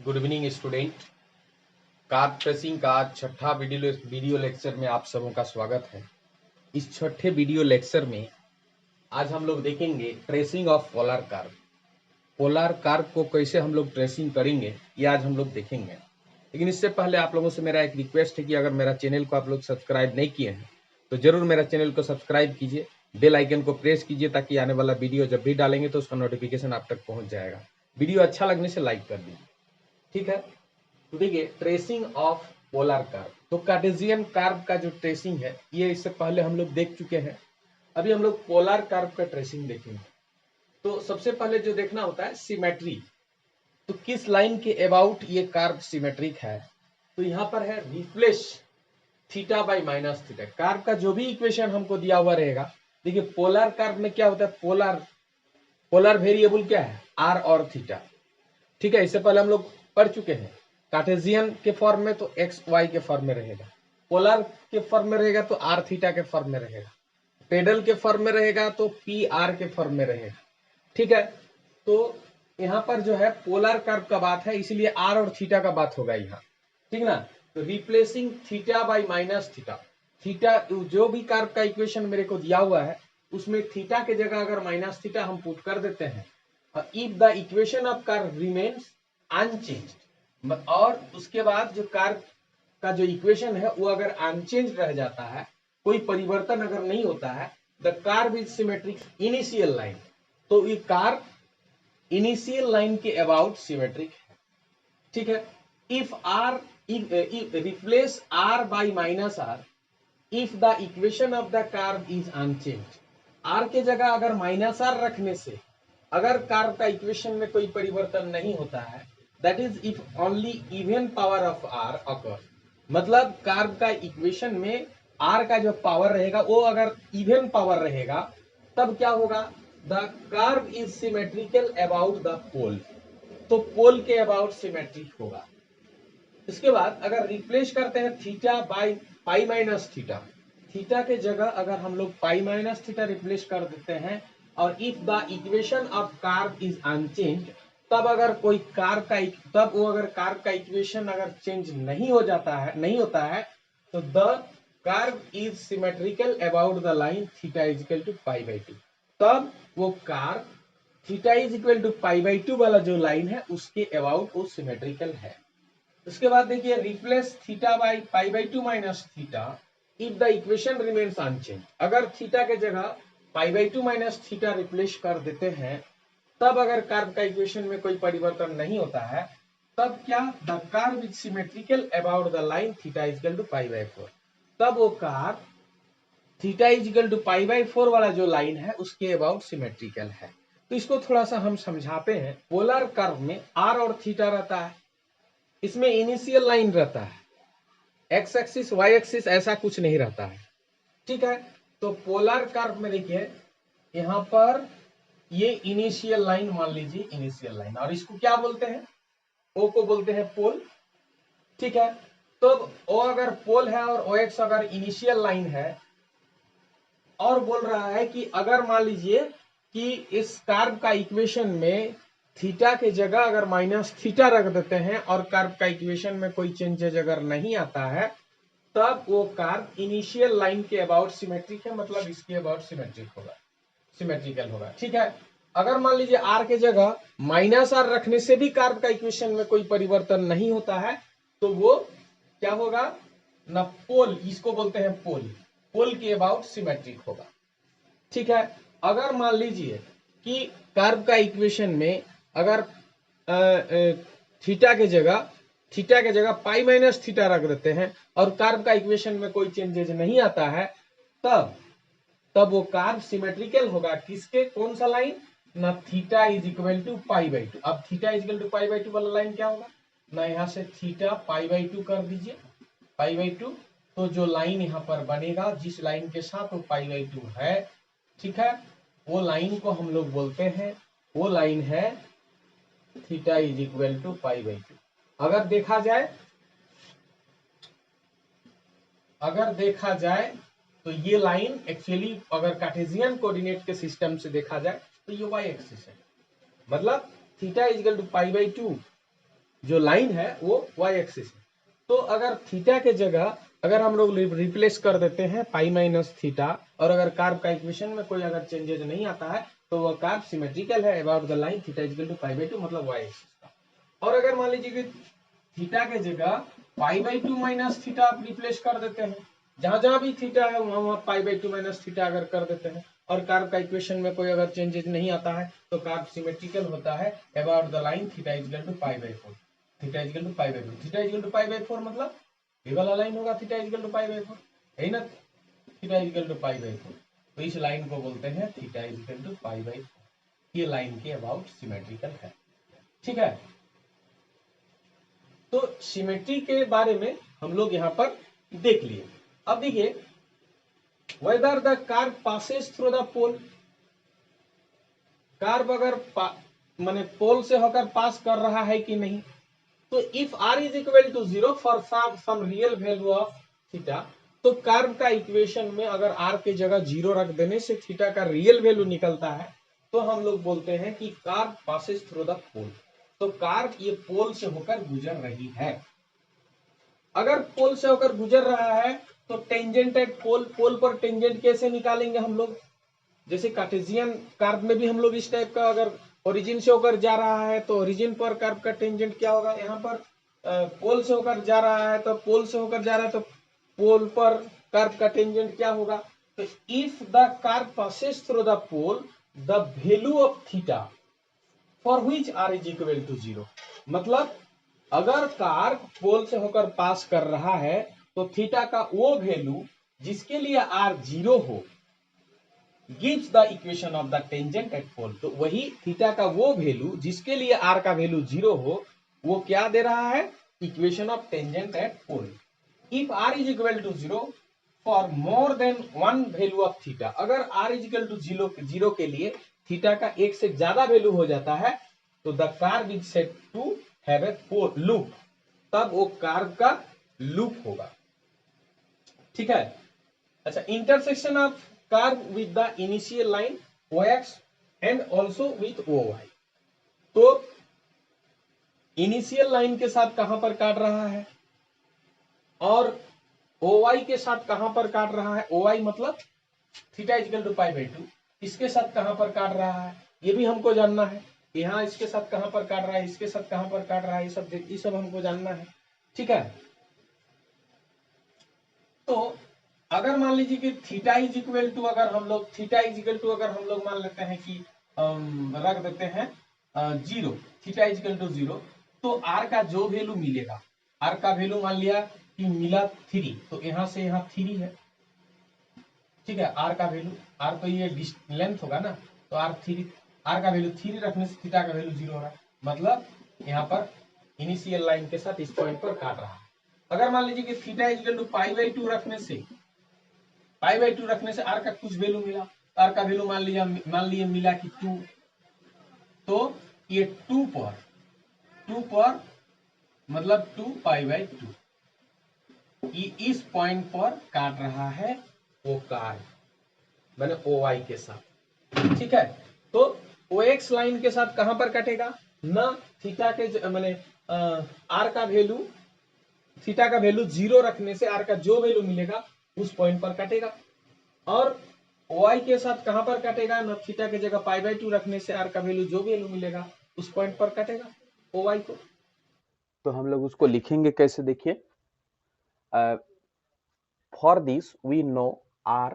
Good evening student. Carb tracing का छठा video lecture में आप सबों का स्वागत है। इस छठे वीडियो लेक्चर में आज हम लोग देखेंगे tracing of polar carb. Polar carb को कैसे हम लोग ट्रेसिंग करेंगे ये आज हम लोग देखेंगे। लेकिन इससे पहले आप लोगों से मेरा एक रिक्वेस्ट है कि अगर मेरा चैनल को आप लोग सब्सक्राइब नहीं किए हैं तो जरूर मेरा चैनल को सब्सक्राइब कीजिए, बेल आइकन को प्रेस कीजिए ताकि आने वाला वीडियो जब भी डालेंगे तो उसका नोटिफिकेशन आप तक पहुंच जाएगा। वीडियो अच्छा लगने से लाइक कर दीजिए, ठीक है। तो देखिए ट्रेसिंग ऑफ पोलर कार्ब, तो कार्टेशियन कार्ब का जो ट्रेसिंग है ये इससे पहले हम लोग देख चुके हैं। अभी हम लोग पोलर कार्ब का ट्रेसिंग देखेंगे। तो सबसे पहले जो देखना होता है सिमेट्री, तो किस लाइन के अबाउट ये कार्ब सिमेट्रिक है। तो यहाँ पर है replace theta by minus theta. Carb का जो भी इक्वेशन हमको दिया हुआ रहेगा, देखिए पोलर कार्ब में क्या होता है, पोलर वेरिएबल क्या है, आर और थीटा, ठीक है। इससे पहले हम लोग पढ़ चुके हैं। कार्टेशियन के फॉर्म में तो एक्स वाई के फॉर्म में रहेगा, पोलर के फॉर्म में रहेगा तो आर थीटा के फॉर्म में रहेगा, पेडल के फॉर्म में रहेगा तो पी आर के फॉर्म में रहेगा, ठीक है। तो यहाँ पर जो है पोलर कर्व का बात है, इसलिए आर और थीटा का बात होगा यहाँ, ठीक ना। तो replacing theta by minus theta, theta जो भी कर्व का इक्वेशन मेरे को दिया हुआ है उसमें थीटा के जगह अगर माइनस थीटा हम पुट कर देते हैं, if the equation of curve remains unchanged, और उसके बाद जो कर्व का जो इक्वेशन है वो अगर अनचेंज रह जाता है, कोई परिवर्तन अगर नहीं होता है, the curve is symmetric initial line, तो ये कर्व इनिशियल लाइन के अबाउट सिमेट्रिक है, ठीक है। If R replace R by minus R if the equation of the curve is unchange, R के जगह अगर माइनस आर रखने से अगर कर्व का इक्वेशन में कोई परिवर्तन नहीं होता है, that is if only even power of r occur, मतलब कर्व का इक्वेशन में आर का जो पावर रहेगा वो अगर इवन पावर रहेगा तब क्या होगा, the curve is symmetrical about the pole, तो पोल के अबाउट सिमेट्रिक होगा। इसके बाद अगर रिप्लेस करते हैं theta by pi minus theta, theta के जगह अगर हम लोग पाई माइनस थीटा रिप्लेस कर देते हैं, और if the equation of curve is unchange, तब अगर कोई कार्ब का तब वो अगर कार्ब का इक्वेशन अगर चेंज नहीं हो जाता है, नहीं होता है, तो the curve is symmetrical about the line theta is equal to pi by two, तब वो curve theta is equal to pi by two वाला जो लाइन है उसके अबाउट वो सिमेट्रिकल है। उसके बाद देखिए replace theta by pi by two minus theta if the equation remains unchanged, अगर थीटा के जगह pi by two minus theta replace कर देते हैं, तब अगर कर्व का इक्वेशन में कोई परिवर्तन नहीं होता है, तब क्या, the curve is symmetrical about the line theta is equal to pi by four, तब वो curve theta is equal to pi by four वाला जो लाइन है उसके अबाउट सिमेट्रिकल है। तो इसको थोड़ा सा हम समझाते हैं। पोलर कर्व में आर और थीटा रहता है, इसमें इनिशियल लाइन रहता है, एक्स एक्सिस वाई एक्सिस ऐसा कुछ नहीं रहता है, ठीक है। तो पोलर कर्व में देखिए यहाँ पर ये इनिशियल लाइन मान लीजिए, इनिशियल लाइन, और इसको क्या बोलते हैं, ओ को बोलते हैं पोल, ठीक है। तो ओ अगर पोल है और ओ एक्स अगर इनिशियल लाइन है, और बोल रहा है कि अगर मान लीजिए कि इस कर्व का इक्वेशन में थीटा के जगह अगर माइनस थीटा रख देते हैं और कर्व का इक्वेशन में कोई चेंजेज अगर नहीं आता है, तब वो कर्व इनिशियल लाइन के अबाउट सिमेट्रिक है, मतलब इसके अबाउट सिमेट्रिक होगा, सिमेट्रिकल होगा, ठीक है। अगर मान लीजिए आर के जगह माइनस आर रखने से भी कर्व का इक्वेशन में कोई परिवर्तन नहीं होता है, तो वो क्या होगा ना, पोल, इसको बोलते हैं पोल, पोल के अबाउट सिमेट्रिक होगा, ठीक है। अगर मान लीजिए कि कर्व का इक्वेशन में अगर थीटा के जगह पाई माइनस थीटा रख देते हैं और कर्व का इक्वेशन में कोई चेंजेस नहीं आता है, तब वो कर्व सिमेट्रिकल होगा, किसके, कौन सा लाइन ना, theta is equal to pi by two. अब theta is equal to pi by two वाला लाइन क्या होगा ना, यहाँ से थीटा पाई बाई टू कर दीजिए, पाई बाई टू, तो जो लाइन यहाँ पर बनेगा जिस लाइन के साथ वो पाई बाई टू है, ठीक है, वो लाइन को हम लोग बोलते हैं, वो लाइन है theta is equal to pi by two. अगर देखा जाए तो ये लाइन एक्चुअली अगर कार्टेशियन कोऑर्डिनेट के सिस्टम से देखा जाए तो ये वाई एक्सिस है, मतलब theta is equal to pi by two जो लाइन है वो वाई एक्सिस है। तो अगर थीटा के जगह अगर हम लोग रिप्लेस कर देते हैं पाई माइनस थीटा, और अगर कार्व का इक्वेशन में कोई अगर चेंजेस नहीं आता है तो वह कार्व सिमेट्रिकल है about the line theta equal to pi by 2, मतलब वाई एक्सिस का। और अगर मान लीजिए कि थीटा के जगह पाई बाई 2 माइनस थीटा आप रिप्लेस कर देते हैं, जहां जहां भी थीटा है वहां पाई बाई 2 माइनस थीटा अगर कर देते हैं, और कार्व का इक्वेशन में कोई अगर चेंजेस नहीं आता है तो कार्व सिमेट्रिकल होता है about the line theta equal to pi by 4, theta equal to pi by 4, theta equal to pi by 4 मतलब ये वाला लाइन होगा theta equal to pi by 4, है ना, theta equal to pi by 4। तो इस लाइन को बोलते हैं theta equal to pi by 4, ये लाइन के अबाउट सिमेट्रिकल है। ठीक है, तो सिमेट्री के बारे में हम लोग यहाँ पर देख लिए। अब देखिए whether the curve passes through the pole, curve अगर माने पोल से होकर पास कर रहा है कि नहीं, तो if r is equal to 0 for some real value of theta, तो कार्व का इक्वेशन में अगर r के जगह 0 रख देने से थीटा का रियल वैल्यू निकलता है, तो हम लोग बोलते हैं कि curve passes through the pole. तो कार्व ये पोल से होकर गुजर रही है। अगर पोल से होकर गुजर रहा है तो टेंजेंट एट पोल, पोल पर टेंजेंट कैसे निकालेंगे हम लोग, जैसे कार्टेशियन कार्व में भी हम लोग इस टाइप का, अगर ओरिजिन से होकर जा रहा है तो ओरिजिन पर कार्व का टेंजेंट क्या होगा, यहाँ पर पोल से होकर जा रहा है तो पोल से होकर जा रहा है तो पोल पर कार्व का टेंजेंट क्या होगा। तो if the curve passes through the pole the value of theta for which R is equal to 0, मतलब अगर कार्व पोल से होकर पास कर रहा है तो थीटा का वो वैल्यू जिसके लिए आर 0 हो gives the equation of the tangent at pole, तो वही थीटा का वो वैल्यू जिसके लिए r का वैल्यू 0 हो वो क्या दे रहा है, equation of tangent at pole. If r is equal to 0 for more than one value of theta, अगर r इज इक्वल टू 0 के लिए थीटा का एक से ज्यादा वैल्यू हो जाता है तो the curve is said to have a loop, तब वो कार्व का लूप होगा। ठीक है, अच्छा, intersection of curve with the initial line OX and also with OY, तो इनिशियल लाइन के साथ कहां पर काट रहा है और OY के साथ कहां पर काट रहा है, OY मतलब theta equal to pi by 2, इसके साथ कहां पर काट रहा है ये भी हमको जानना है, यहाँ इसके साथ कहां पर काट रहा है, इसके साथ कहां पर काट रहा है, ये सब हमको जानना है। ठीक है, तो अगर मान लीजिए कि थीटा इज इक्वल टू, अगर हम लोग थीटा इज इक्वल टू अगर हम लोग मान लेते हैं कि रख देते हैं 0, थीटा इज इक्वल टू 0, तो r का जो वैल्यू मिलेगा, r का वैल्यू मान लिया कि मिला 3, तो यहाँ से यहाँ 3 है। ठीक है, r का वैल्यू, r तो ये लेंथ होगा ना, तो r का वैल्यू 3 रखने से थीटा का वैल्यू 0 हो रहा है, मतलब यहाँ पर इनिशियल लाइन के साथ इस पॉइंट पर काट रहा है। अगर मान लीजिए कि theta is equal to pi by 2 रखने से आर का कुछ वैल्यू मिला, आर का वैल्यू मान लिए मिला कि 2, तो ये 2 पर मतलब 2 पाई बाई 2 इस पॉइंट पर काट रहा है वो कार्व मैंने OY के साथ। ठीक है, तो OX लाइन के साथ कहां पर कटेगा ना, थीटा के मैंने आर का वैल्यू, थीटा का वैल्यू 0 रखने से आर का जो वैल्यू मिलेगा उस पॉइंट पर कटेगा, और OY के साथ कहां पर कटेगा ना, थीटा के जगह पाई बाई 2 रखने से आर का वैल्यू जो वैल्यू मिलेगा उस पॉइंट पर कटेगा OY को। तो हम लोग उसको लिखेंगे कैसे, देखिए, for this we know r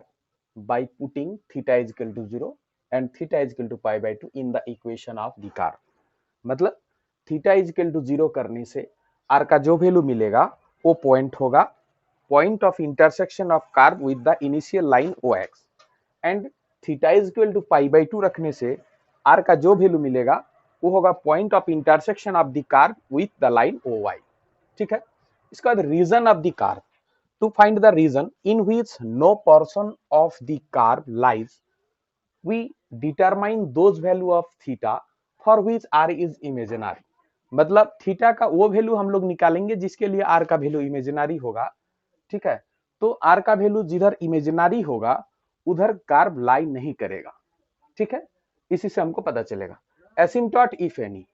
by putting theta is equal to 0 and theta is equal to pi by 2 in the equation of the curve, मतलब थीटा इज इक्वल टू 0 करने से r का जो वैल्यू मिलेगा वो पॉइंट होगा, point of intersection of curve with the initial line OX, and theta is equal to pi by 2 रखने से r का जो वैल्यू मिलेगा वो होगा point of intersection of the curve with the line OY। ठीक है, इसका region of the curve, to find the region in which no portion of the curve lies, we determine those value of theta for which r is imaginary, मतलब theta का वो value हम लोग निकालेंगे जिसके लिए r का वैल्यू इमेजिनरी होगा। ठीक है, तो r का वैल्यू जिधर इमेजिनरी होगा उधर कर्व लाई नहीं करेगा। ठीक है, इसी से हमको पता चलेगा। एसिम्पटोट इफ एनी,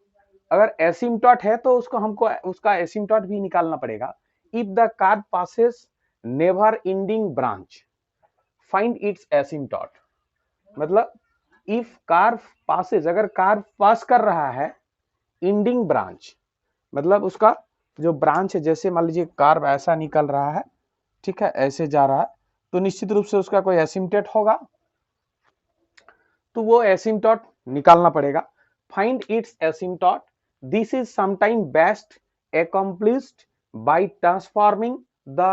अगर एसिम्टॉट है तो उसको हमको उसका एसिम्टॉट भी निकालना पड़ेगा। If the car passes never ending branch find its asymptote, मतलब इफ कार पासेस, अगर कार पास कर रहा है एंडिंग ब्रांच, मतलब उसका जो ब्रांच है, जैसे मान लीजिए कार ऐसा निकल रहा है, ठीक है, ऐसे जा रहा है, तो निश्चित रूप से उसका कोई एसिम्टॉट होगा, तो वो एसिम्टॉट निकालना पड़ेगा। Find its asymptote, this is sometime best accomplished by transforming the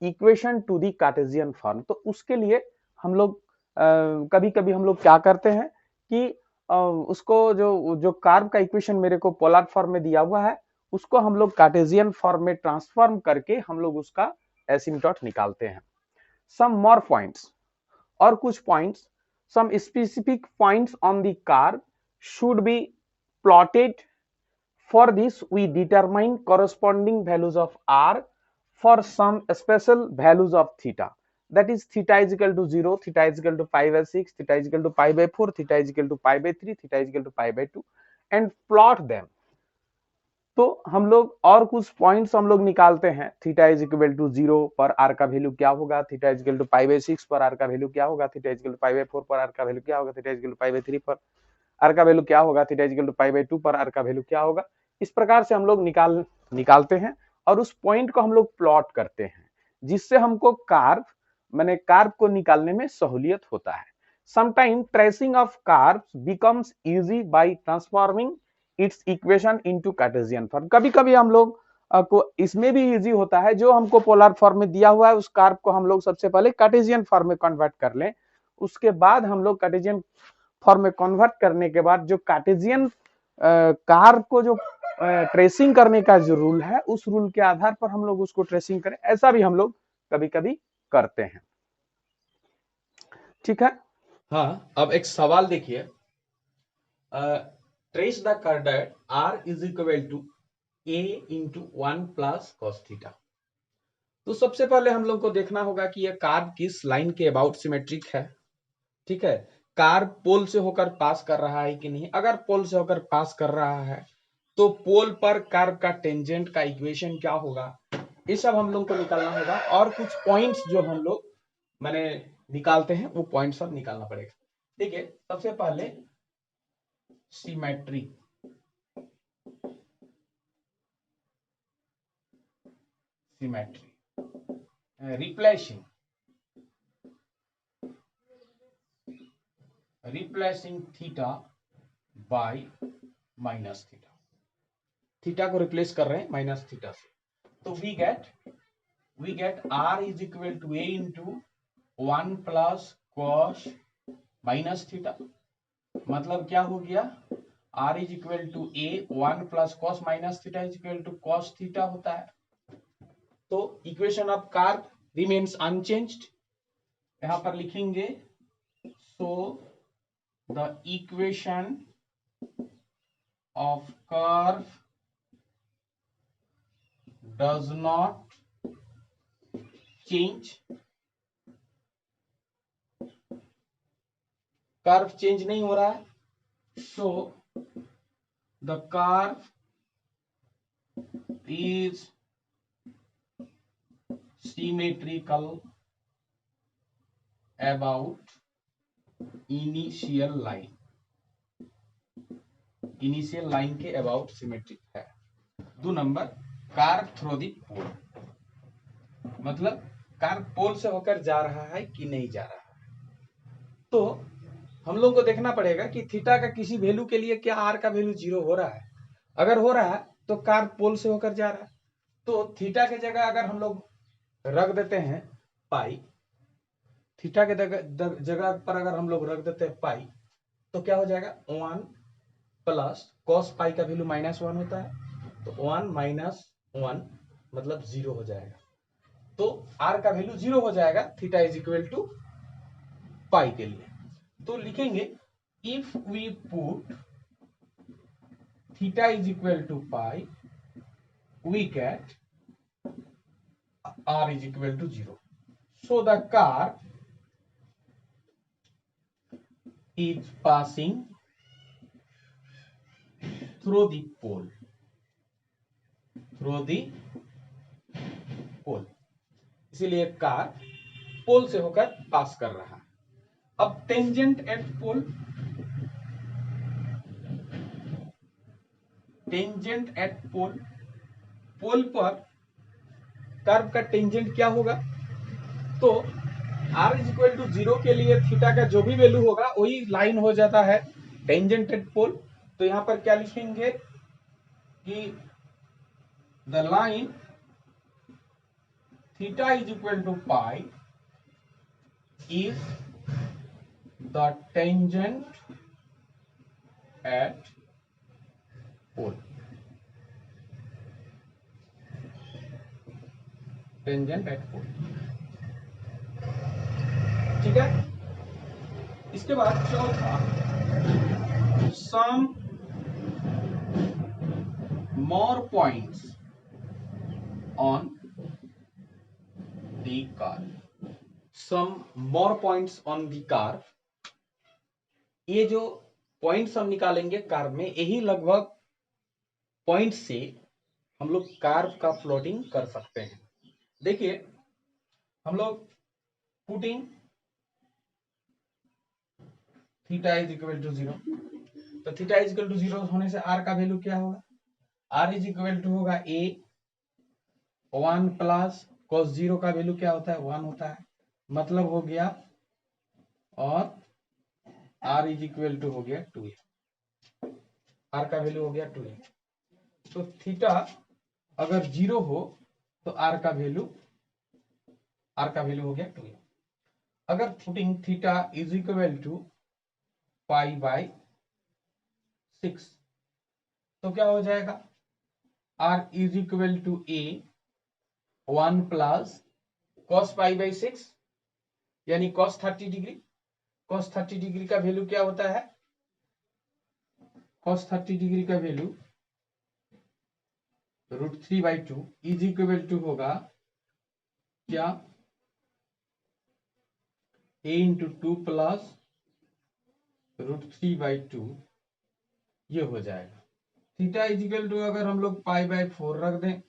equation to the Cartesian form. तो उसके लिए हम लोग कभी कभी हम लोग क्या करते हैं कि उसको जो कार्व का इक्वेशन मेरे को पोलर फॉर्म में दिया हुआ है, उसको हम लोग कार्टेशियन फॉर्म में ट्रांसफॉर्म करके हम लोग उसका एसिम्टॉट निकालते हैं। सम मोर पॉइंट्स, और कुछ points, some specific points on the curve should be plotted. For this we determine corresponding values of r for some special values of theta, that is theta is equal to 0, theta is equal to pi by 6, theta is equal to pi by 4, theta is equal to pi by 3, theta is equal to pi by 2, and plot them। तो हम लोग और कुछ points हम लोग निकालते हैं। Theta is equal to 0 पर आर का वैल्यू क्या होगा, theta is equal to pi by 6 पर आर का वैल्यू क्या होगा, theta is equal to pi by 4 पर आर का वैल्यू क्या होगा, theta is equal to pi by 3 पर आर का वैल्यू क्या होगा, theta is equal to pi by 2 पर आर का वैल्यू क्या होगा। इस प्रकार से हम लोग निकालते हैं और उस पॉइंट को हम लोग प्लॉट करते हैं, जिससे हमको कार्व माने कार्व को निकालने में सहूलियत होता है। Sometime tracing of curves becomes easy by transforming its equation into Cartesian form. कभी कभी हम लोग को इसमें भी इजी होता है, जो हमको पोलर फॉर्म में दिया हुआ है उस कार्व को हम लोग सबसे पहले कार्टेशियन फॉर्म में कन्वर्ट कर लें, उसके बाद हम लोग कार्टेशियन फॉर्म में कन्वर्ट करने के बाद जो कार्टेशियन कार्व को जो ट्रेसिंग करने का जो रूल है, उस रूल के आधार पर हम लोग उसको ट्रेसिंग करें, ऐसा भी हम लोग कभी कभी करते हैं। ठीक है। हाँ, अब एक सवाल देखिए, trace the curve at r is equal to a into 1 plus cos theta. तो सबसे पहले हम लोग को देखना होगा कि यह कार्व किस लाइन के अबाउट सिमेट्रिक है। ठीक है, कार्व पोल से होकर पास कर रहा है कि नहीं। अगर पोल से होकर पास कर रहा है तो पोल पर कर्व का टेंजेंट का इक्वेशन क्या होगा, ये सब हम लोग को निकालना होगा। और कुछ पॉइंट्स जो हम लोग मैंने निकालते हैं, वो पॉइंट्स सब निकालना पड़ेगा। ठीक है, सबसे पहले symmetry, replacing theta by minus theta. Theta को रिप्लेस कर रहे हैं माइनस थीटा से, तो we get r is equal to a into 1 plus cos minus theta. मतलब क्या हो गया, r is equal to a 1 plus cos minus theta is equal to cos theta होता है। तो equation of curve remains unchanged. यहां पर लिखेंगे, so the equation of curve does not change. Curve change नहीं हो रहा है, so the curve is symmetrical about initial line। Initial line के अबाउट सिमेट्रिक है। 2 नंबर, कार्व थ्रू दी पोल, मतलब कार्व पोल से होकर जा रहा है कि नहीं जा रहा है। तो हम लोग को देखना पड़ेगा कि थीटा का किसी वैल्यू के लिए क्या r का वैल्यू 0 हो रहा है। अगर हो रहा है तो कार्व पोल से होकर जा रहा है। तो थीटा के जगह अगर हम लोग रख देते हैं पाई, थीटा के जगह पर अगर हम लोग रख देते हैं पाई, तो क्या हो जाएगा, 1 प्लस कॉस पाई का वैल्यू -1 होता है, तो 1 माइनस 1 मतलब 0 हो जाएगा। तो r का वैल्यू 0 हो जाएगा theta is equal to pi के लिए। तो लिखेंगे, if we put theta is equal to pi, we get r is equal to 0. So the car is passing through the pole, through the pole, इसीलिए car पोल से होकर पास कर रहा है। अब tangent at pole, tangent at pole, pole पर curve का tangent क्या होगा? तो r इज इक्वल टू 0 के लिए थीटा का जो भी वैल्यू होगा वही लाइन हो जाता है टेंजेंट एट पोल। तो यहां पर क्या लिखेंगे कि the line theta is equal to pi is the tangent at pole, tangent at pole, ठीक है। इसके बाद चौथा, some more points on the curve, some more points on the curve, ये जो पॉइंट्स हम निकालेंगे कार्व में, यही लगभग पॉइंट से हम लोग कार्व का प्लॉटिंग कर सकते हैं। देखिए हम लोग putting theta is equal to 0, तो थीटा इज इक्वल टू 0 होने से आर का वैल्यू क्या होगा? आर इज इक्वल टू होगा ए 1 प्लस cos 0 का वैल्यू क्या होता है? 1 होता है, मतलब हो गया, और आर इज इक्वल टू हो गया 2a, आर का वैल्यू हो गया 2a। तो थीटा अगर 0 हो तो आर का वैल्यू हो गया 2a। अगर putting theta is equal to pi by 6, तो क्या हो जाएगा? R is equal to A 1 plus cos pi by 6, यानी cos 30 डिग्री। cos 30 डिग्री का वैल्यू क्या होता है? cos 30 डिग्री का वैल्यू √3/2 इज इक्वल टू होगा क्या? a इंटू 2 प्लस √3/2, ये हो जाएगा। थीटा इज इक्वल टू अगर हम लोग पाई बाई 4 रख दें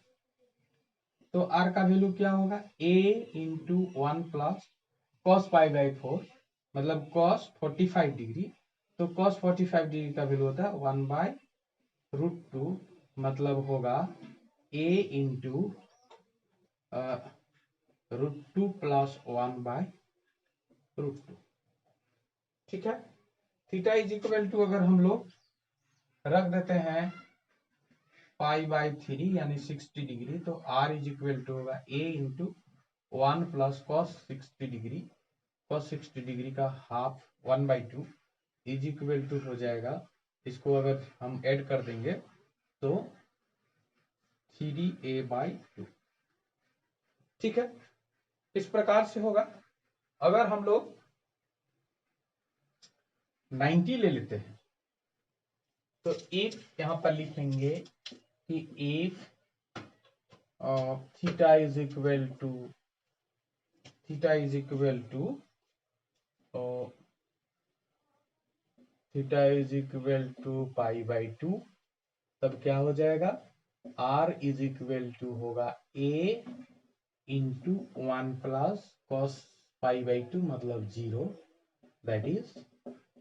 तो आर का वैल्यू क्या होगा? a into 1 plus cos pi by 4, मतलब cos 45 डिग्री। तो cos 45 डिग्री का वैल्यू होता है 1/√2, मतलब होगा a इंटू √2 प्लस 1/√2, ठीक है। थीटा इज इक्वल टू अगर हम लोग रख देते हैं पाई बाई 3 यानी 60 डिग्री, तो आर इज इक्वल टू होगा a into 1 plus cos 60 degree, cos 60 degree का हाफ 1/2 इज इक्वल टू हो जाएगा, इसको अगर हम ऐड कर देंगे तो 3a/2, ठीक है। इस प्रकार से होगा। अगर हम लोग 90 ले लेते हैं तो इफ यहां पर लिखेंगे कि if theta is equal to theta is equal to pi by 2, तब क्या हो जाएगा? r इज इक्वल टू होगा a into 1 plus cos pi by 2, मतलब 0, that is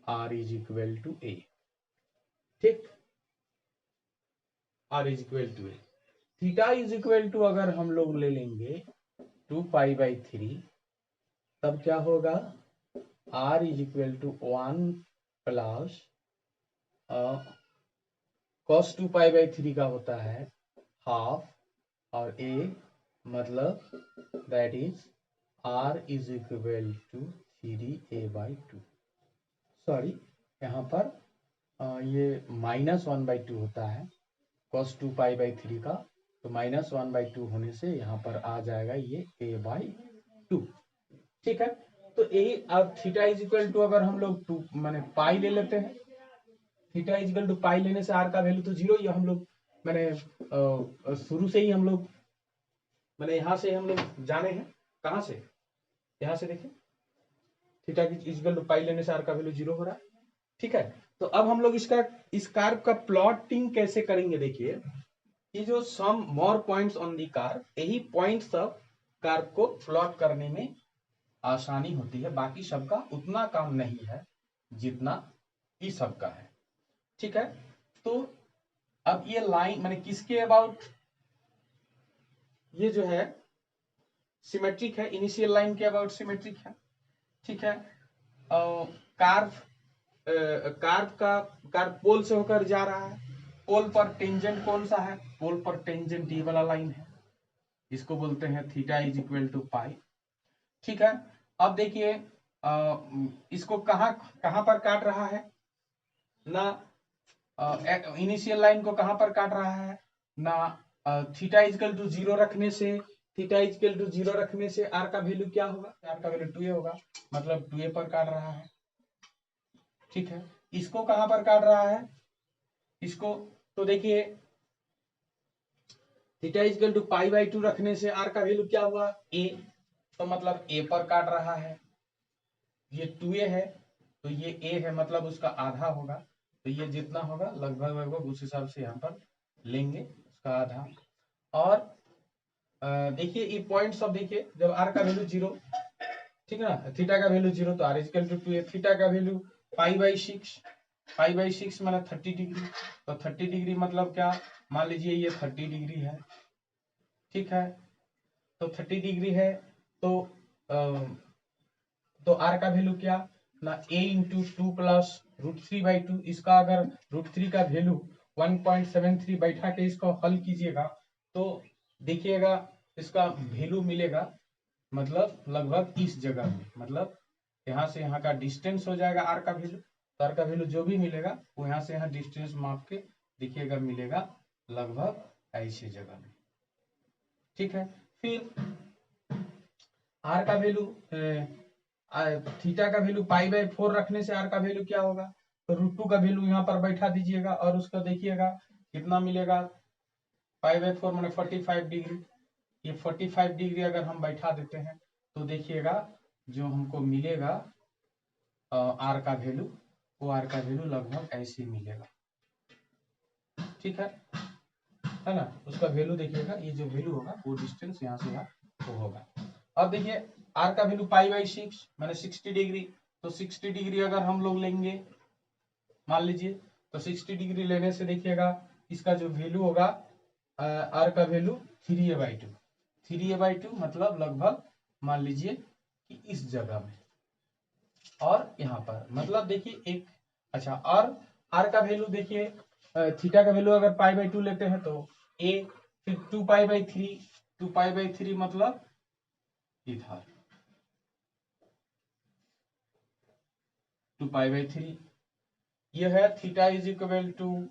r is equal to a, ठीक। r is equal to a। Theta is equal to अगर हम लोग ले लेंगे 2 पाई बाई 3, तब क्या होगा? r is equal to 1 plus cos 2 pi by 3 का होता है हाफ, और a मतलब that is r is equal to 3a/2। Sorry, यहाँ पर ये -1/2 होता है cos 2 पाई बाई 3 का, तो -1/2 होने से यहाँ पर आ जाएगा ये a/2, ठीक है। तो यही अब थीटा इज इक्वल टू अगर हम लोग 2 माने पाई ले लेते हैं, थीटा इज इक्वल टू पाई लेने से आर का वैल्यू तो 0 ही हम लोग मैंने शुरू से ही हम लोग मैंने यहाँ से हम लोग जाने हैं। कहाँ से? यहाँ से देखिए, थीटा की इज इक्वल टू पाई लेने से आर का वैल्यू 0 हो रहा है, ठीक है। तो अब हम लोग इस कर्व का प्लॉटिंग कैसे करेंगे, देखिए ये जो some more points on the curve, यही पॉइंट्स सब कर्व को प्लॉट करने में आसानी होती है, बाकी सबका उतना काम नहीं है जितना इस सब का है। ठीक है, तो अब ये लाइन माने किसके अबाउट, ये जो है सिमेट्रिक है, इनिशियल लाइन के अबाउट सिमेट्रिक है। ठीक है, कार्व कार्व पोल से होकर जा रहा है, पोल पर टेंजेंट कौन सा है, पोल पर टेंजेंट ये वाला लाइन है, इसको बोलते हैं थीटा इज इक्वल टू पाई। ठीक है, अब देखिए इसको कहां कहां पर काट रहा है ना, इनिशियल लाइन को कहां पर काट रहा है ना, थीटा इजकल टू जीरो रखने से, थीटा इजकल टू जीरो रखने से आर का वैल्यू क्या होगा, आर का वैल्यू 2a होगा, मतलब 2a पर काट रहा है। ठीक है, इसको कहां पर काट रहा है, इसको तो देखिए theta is equal to pi by 2 रखने से आर का वैल्यू क्या हुआ a, तो मतलब a पर काट रहा है, ये 2a है तो ये a है, मतलब उसका आधा होगा, तो ये जितना होगा लगभग लगभग उस हिसाब से यहाँ पर लेंगे उसका आधा। और देखिए ये पॉइंट सब देखिए, जब आर का वैल्यू 0, ठीक है ना, थीटा का वैल्यू 0 तो r is equal to 2a, theta का value pi by 6, pi by 6 मतलब 30 डिग्री, तो 30 डिग्री मतलब क्या, मान लीजिए ये 30 डिग्री है। ठीक है, तो 30 डिग्री है तो आर का वैल्यू क्या ना, a इंटू 2 प्लस √3/2, इसका अगर √3 का वैल्यू 1.73 बैठा के इसको हल कीजिएगा तो देखिएगा इसका वैल्यू मिलेगा, मतलब लगभग इस जगह में, मतलब यहाँ से यहाँ का डिस्टेंस हो जाएगा आर का वैल्यू, तो आर का वैल्यू जो भी मिलेगा वो यहाँ से यहाँ डिस्टेंस माप के देखिएगा मिलेगा लगभग ऐसी जगह में। ठीक है, फिर आर का वैल्यू थीटा का वैल्यू पाई बाई 4 रखने से आर का वैल्यू क्या होगा, तो √2 का वैल्यू यहाँ पर बैठा दीजिएगा और उसका देखिएगा कितना मिलेगा, पाई बाई 4 माने 45 डिग्री, ये 45 डिग्री अगर हम बैठा देते हैं तो देखिएगा जो हमको मिलेगा आर का वैल्यू, वो आर का वैल्यू लगभग ऐसे मिलेगा। ठीक है ना, उसका वैल्यू देखिएगा, ये जो वैल्यू होगा वो डिस्टेंस यहाँ से यहाँ तो होगा। अब देखिए आर का वैल्यू पाई बाई 6 माने 60 डिग्री, तो 60 डिग्री अगर हम लोग लेंगे मान लीजिए, तो 60 डिग्री लेने से देखिएगा इसका जो वैल्यू होगा आर का वैल्यू 3a/2, 3a/2 मतलब लगभग मान लीजिए कि इस जगह में, और यहाँ पर मतलब देखिए एक, अच्छा और आर का वैल्यू देखिए थीटा का वैल्यू अगर पाई बाई 2 लेते हैं तो a, फिर 2π/3, 2π/3 मतलब इधर 2π/3, ये है थीटा इज इक्वल टू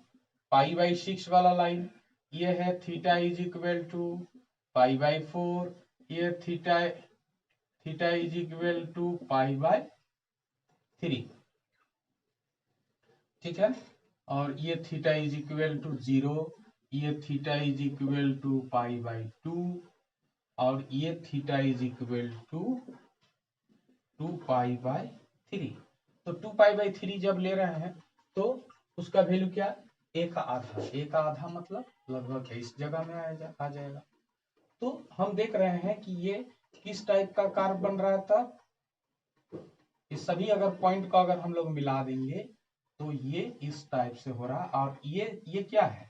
π/6 वाला लाइन, ये है थीटा इज इक्वल टू π/4, ये थीटा इज इक्वल टू π/3। ठीक है, और ये थीटा इज इक्वल टू 0, ये थीटा इज इक्वल टू π/2, और ये थीटा इज इक्वल टू 2π/3। तो 2π/3 जब ले रहे हैं तो उसका वैल्यू क्या, a का आधा, a का आधा मतलब लगभग इस जगह में आ जाएगा। तो हम देख रहे हैं कि ये किस टाइप का कार्व बन रहा था, इस सभी अगर पॉइंट को अगर हम लोग मिला देंगे तो ये इस टाइप से हो रहा, और ये क्या है,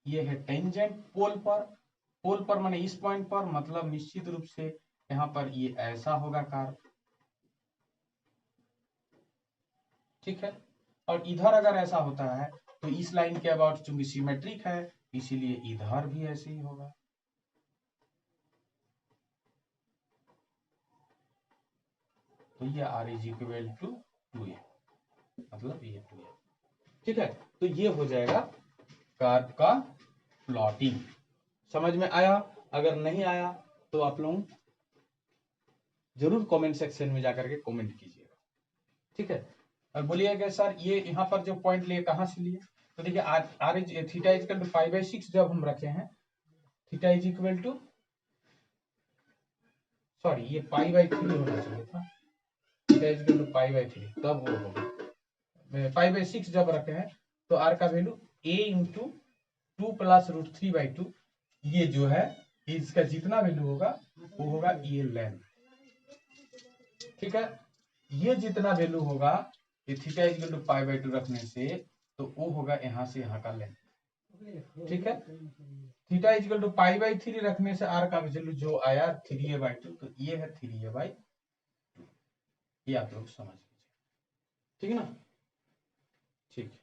ये है टेंजेंट पोल पर, पोल पर माने इस पॉइंट पर, मतलब निश्चित रूप से यहाँ पर ये ऐसा होगा कार्व। ठीक है, और इधर अगर ऐसा होता है तो इस लाइन के अबाउट चूंकि सिमेट्रिक है इसीलिए इधर भी ऐसे ही होगा। तो ये are is equal to 2a, मतलब ये 2a। ठीक है, तो ये हो जाएगा कर्व का प्लॉटिंग। समझ में आया, अगर नहीं आया तो आप लोग जरूर कमेंट सेक्शन में जाकर के कमेंट कीजिएगा। ठीक है, और बोलिएगा सर ये यहाँ पर जो पॉइंट लिए कहाँ से लिए, तो देखिए r is theta is equal to π/6 जब हम रखे हैं, theta is equal to sorry ये π/3 होना चाहिए था, थीटा इज इक्वल टू π/3 तब वो होगा π/6 जब रखे हैं तो r का वैल्यू a इंटू 2 प्लस √3/2, ये जो है इसका जितना वैल्यू होगा वो होगा ये लेंथ, ठीक है। ये जितना वैल्यू होगा ये थीटा इक्वल टू π/2 रखने से तो वो होगा यहाँ से यहाँ का लेंथ, ठीक है। थीटा इक्वल टू π/3 रखने से r का वैल्यू जो आया 3a/2, तो ये है 3a/2, ये आप लोग समझ लीजिए, ठीक है ना, ठीक है।